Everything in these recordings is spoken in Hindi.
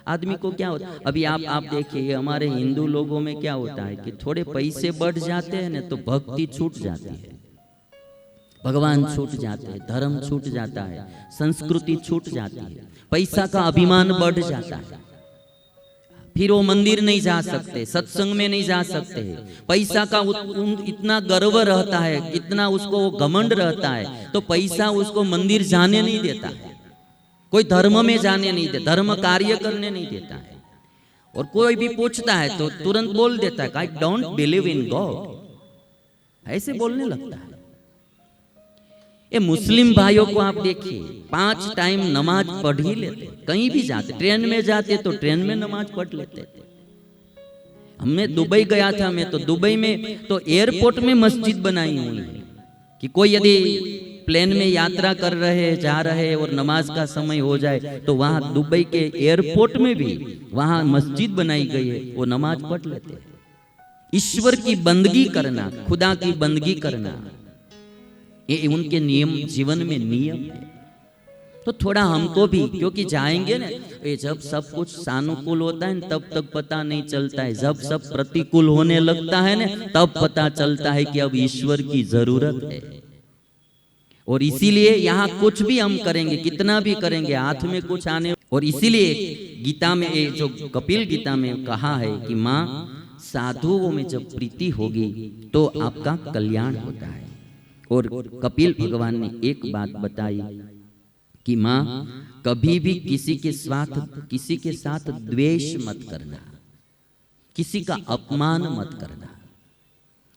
आदमी को क्या होता है, अभी आप देखिए हमारे हिंदू लोगों में क्या होता है कि थोड़े पैसे बढ़ जाते हैं ना तो भक्ति छूट जाती है, भगवान छूट जाते हैं, धर्म छूट जाता है, संस्कृति छूट जाती है, पैसा का अभिमान बढ़ जाता है, फिर वो मंदिर नहीं जा सकते, सत्संग में नहीं जा सकते। पैसा का इतना गर्व रहता है, इतना उसको घमंड रहता है, तो पैसा उसको मंदिर जाने नहीं देता है, कोई धर्म में जाने नहीं देता, धर्म कार्य करने नहीं देता है। और कोई भी पूछता है तो तुरंत बोल देता है I don't believe in God, ऐसे बोलने लगता है। ये मुस्लिम भाइयों को आप देखिए 5 टाइम नमाज पढ़ ही लेते, कहीं भी जाते, ट्रेन में जाते तो ट्रेन में नमाज पढ़ लेते। हमने दुबई गया था, मैं तो दुबई में तो एयरपोर्ट में मस्जिद बनाई हुई है कि कोई यदि प्लेन में यात्रा कर रहे जा रहे और नमाज का समय हो जाए तो वहां दुबई के एयरपोर्ट में भी वहां मस्जिद बनाई गई है, वो नमाज पढ़ लेते हैं। ईश्वर की बंदगी करना, खुदा की बंदगी करना, ये उनके नियम, जीवन में नियम है। तो थोड़ा हमको भी, क्योंकि जाएंगे ना, ये जब सब कुछ सानुकूल होता है तब तक पता नहीं चलता है, जब सब प्रतिकूल होने लगता है ना तब पता चलता है कि अब ईश्वर की जरूरत है। और इसीलिए यहाँ कुछ भी हम करेंगे, कितना भी करेंगे, हाथ में कुछ आने, और इसीलिए गीता में, जो कपिल गीता में कहा है कि माँ साधुओं में जब प्रीति होगी तो आपका कल्याण होता है। और कपिल भगवान ने एक बात बताई कि माँ कभी भी किसी के साथ द्वेष मत करना, किसी का अपमान मत करना।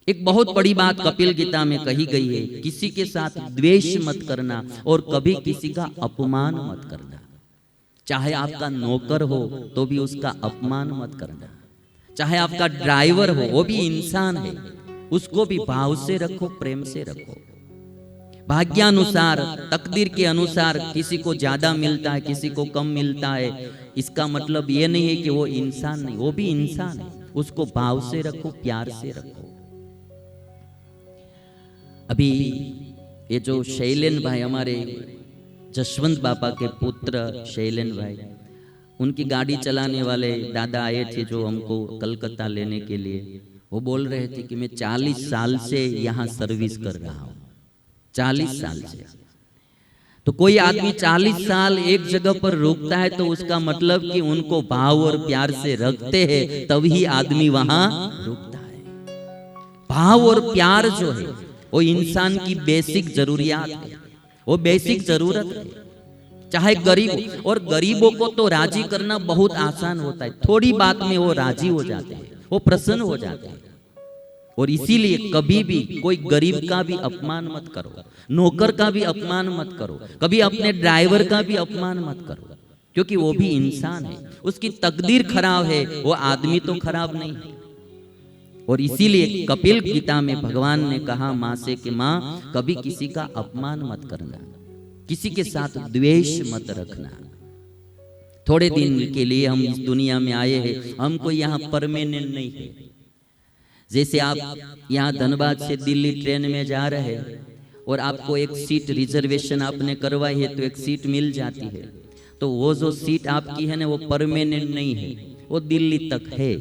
एक बहुत बड़ी बात कपिल गीता में कही गई है, किसी के साथ द्वेष मत करना और कभी किसी का अपमान मत करना। चाहे आपका नौकर हो तो भी उसका अपमान मत करना, चाहे आपका ड्राइवर हो, वो भी इंसान है, उसको भी भाव से रखो, प्रेम से रखो। भाग्यानुसार, तकदीर के अनुसार किसी को ज्यादा मिलता है, किसी को कम मिलता है, इसका मतलब ये नहीं है कि वो इंसान नहीं, वो भी इंसान है, उसको भाव से रखो, प्यार से रखो। अभी ये जो शैलेन भाई, हमारे जसवंत बाबा के पुत्र शैलेन भाई, उनकी गाड़ी चलाने वाले दादा आए थे जो हमको कलकत्ता लेने के लिए। वो बोल रहे थे कि मैं 40 साल से यहाँ सर्विस कर रहा हूँ, 40 साल से। तो कोई आदमी 40 साल एक जगह पर रुकता है तो उसका मतलब कि उनको भाव और प्यार से रखते हैं, तभी आदमी वहां रुकता है। भाव और प्यार जो है वो इंसान की बेसिक जरूरियात है, वो बेसिक जरूरत है, चाहे गरीब। और गरीबों को तो राजी करना बहुत आसान होता है, थोड़ी बात में वो राजी हो जाते हैं, वो प्रसन्न हो जाते हैं। और इसीलिए कभी भी कोई गरीब का भी अपमान मत करो, नौकर का भी अपमान मत करो, कभी अपने ड्राइवर का भी अपमान मत करो, क्योंकि वो भी इंसान है, उसकी तकदीर खराब है, वो आदमी तो खराब नहीं है। और इसीलिए कपिल गीता में भगवान ने कहा माँ से कि माँ कभी किसी का अपमान मत करना, किसी के साथ द्वेष मत रखना। थोड़े दिन के लिए हम इस दुनिया में आए हैं, हमको यहाँ परमानेंट नहीं है। जैसे आप यहाँ धनबाद से दिल्ली ट्रेन में जा रहे हैं और आपको एक सीट रिजर्वेशन आपने करवाई है तो एक सीट मिल जाती है, तो वो जो सीट आपकी है ना वो परमानेंट नहीं है, वो दिल्ली तक है,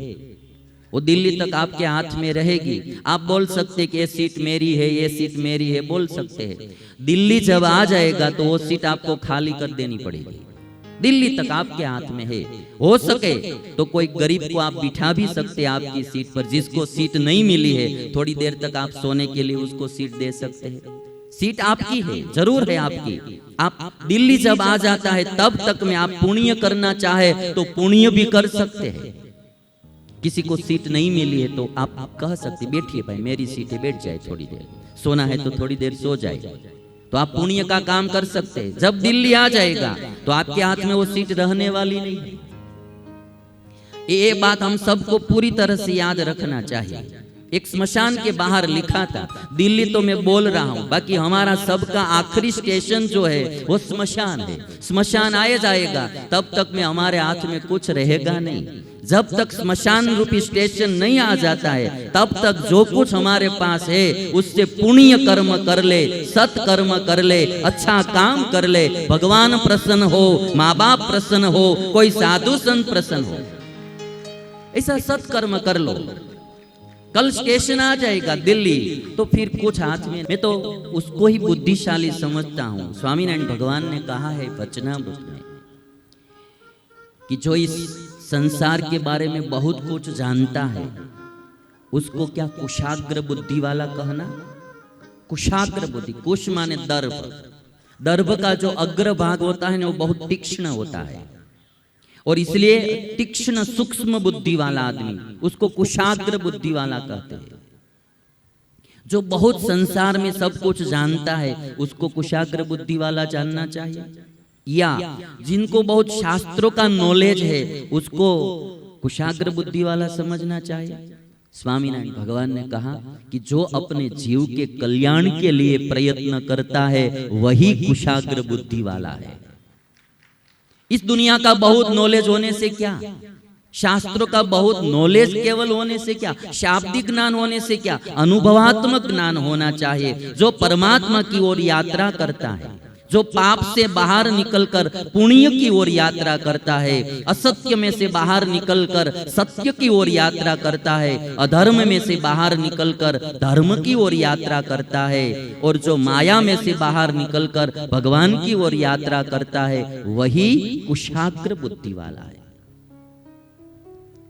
वो दिल्ली तक आपके हाथ में रहेगी। आप बोल सकते कि ये सीट मेरी है, ये सीट मेरी है, बोल सकते हैं। दिल्ली जब आ जाएगा तो वो सीट आपको खाली कर देनी पड़ेगी, दिल्ली तक आपके हाथ में है। हो सके तो कोई गरीब को आप बिठा भी सकते हैं आपकी सीट पर, जिसको सीट नहीं मिली है थोड़ी देर तक आप सोने के लिए उसको सीट दे सकते हैं। सीट आपकी है, जरूर है आपकी। आप दिल्ली जब आ जाता है तब तक में आप पुण्य करना चाहे तो पुण्य भी कर सकते हैं। किसी को सीट नहीं मिली है तो आप कह सकते बैठिए भाई मेरी सीट है, बैठ जाए, थोड़ी देर सोना है तो थोड़ी देर सो जाए, तो आप पुण्य का काम कर सकते हैं। जब दिल्ली आ जाएगा तो आपके हाथ में वो सीट रहने वाली नहीं है। ये बात हम सबको पूरी तरह से याद रखना चाहिए। एक स्मशान के बाहर लिखा था। दिल्ली तो मैं बोल रहा हूं, बाकी हमारा सबका आखिरी स्टेशन जो है वो स्मशान है। स्मशान आया जाएगा तब तक में हमारे हाथ में कुछ रहेगा नहीं। जब तक स्मशान रूपी स्टेशन नहीं आ जाता है तब तक जो कुछ हमारे पास है उससे पुण्य कर्म कर ले, सत कर्म कर ले, अच्छा काम कर ले, भगवान प्रसन्न हो, माँ बाप प्रसन्न हो, कोई साधु संत प्रसन्न हो, ऐसा सत्कर्म कर लो। कल स्टेशन आ जाएगा दिल्ली तो फिर कुछ हाथ में। मैं तो उसको ही बुद्धिशाली समझता हूं। स्वामीनारायण भगवान ने कहा है वचनामृत में कि जो इस संसार के बारे में बहुत कुछ जानता है उसको क्या कुशाग्र बुद्धि वाला कहना। कुशाग्र बुद्धि, कुश माने दर्भ, दर्भ का जो अग्र भाग होता है ना वो बहुत तीक्ष्ण होता है, और इसलिए तीक्ष्ण सूक्ष्म बुद्धि वाला आदमी उसको कुशाग्र बुद्धि वाला कहते हैं। जो बहुत संसार में सब कुछ जानता है उसको कुशाग्र बुद्धि वाला जानना चाहिए, या जिनको बहुत शास्त्रों का नॉलेज है उसको कुशाग्र बुद्धि वाला समझना चाहिए। स्वामीनारायण भगवान ने कहा कि जो अपने जीव के कल्याण के लिए प्रयत्न करता है वही कुशाग्र बुद्धि वाला है। इस दुनिया का बहुत नॉलेज होने से क्या, शास्त्रों का बहुत नॉलेज केवल होने से क्या, शाब्दिक ज्ञान होने से क्या, अनुभवात्मक ज्ञान होना चाहिए। जो परमात्मा की ओर यात्रा करता है, जो पाप से बाहर निकलकर पुण्य की ओर यात्रा करता है, असत्य में से बाहर निकलकर सत्य की ओर यात्रा करता है, अधर्म में से बाहर निकलकर धर्म की ओर यात्रा करता है, और जो माया में से बाहर निकलकर भगवान की ओर यात्रा करता है वही कुशाग्र बुद्धि वाला है।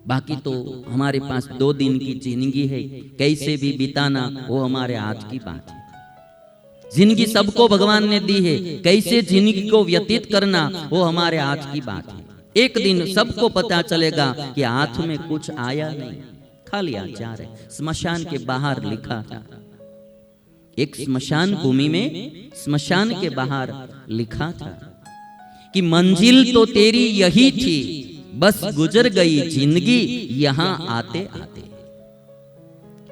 बाकी तो हमारे पास 2 दिन की जिंदगी है, कैसे भी बिताना वो हमारे हाथ की बात है। जिंदगी सबको भगवान ने दी है, कैसे जिंदगी को व्यतीत करना वो हमारे हाथ की बात है। एक दिन सबको पता चलेगा कि हाथ में कुछ आया नहीं, खाली हाथ जा रहे। स्मशान के बाहर लिखा था, एक स्मशान भूमि में स्मशान के बाहर लिखा था कि मंजिल तो तेरी यही थी, बस गुजर गई जिंदगी यहाँ आते आते।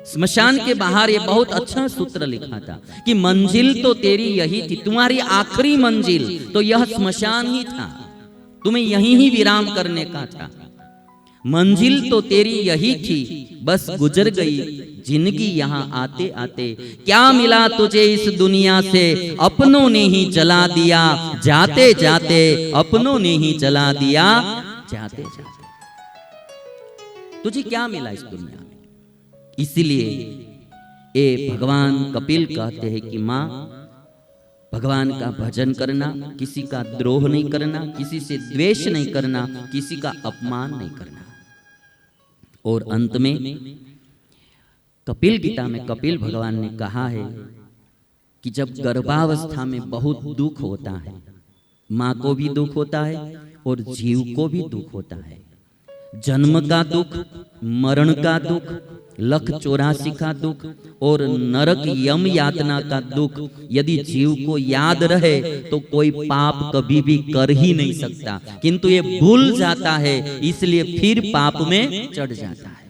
स्मशान के बाहर ये बहुत अच्छा सूत्र लिखा था कि मंजिल तो तेरी यही थी, तुम्हारी आखिरी मंजिल तो यह स्मशान ही था, तुम्हें यहीं ही विराम करने का था। मंजिल तो तेरी यही थी, बस गुजर गई जिंदगी यहाँ आते आते। क्या मिला तुझे इस दुनिया से, अपनों ने ही जला दिया, जाते जाते अपनों ने ही जला दिया, जाते जाते। तुझे क्या मिला इस दुनिया में? इसलिए ये भगवान कपिल कहते हैं कि माँ, भगवान का भजन करना, किसी का द्रोह नहीं करना, किसी से द्वेष नहीं करना, किसी का अपमान नहीं करना। और अंत में कपिल गीता में कपिल भगवान ने कहा है कि जब गर्भावस्था में बहुत दुख होता है, माँ को भी दुख होता है और जीव को भी दुख होता है। जन्म का दुख, मरण का दुख, लख 84 का दुख और नरक यम यातना का दुख यदि जीव को याद रहे तो कोई पाप कभी भी कर ही नहीं सकता, किंतु ये भूल जाता है, इसलिए फिर पाप में चढ़ जाता है।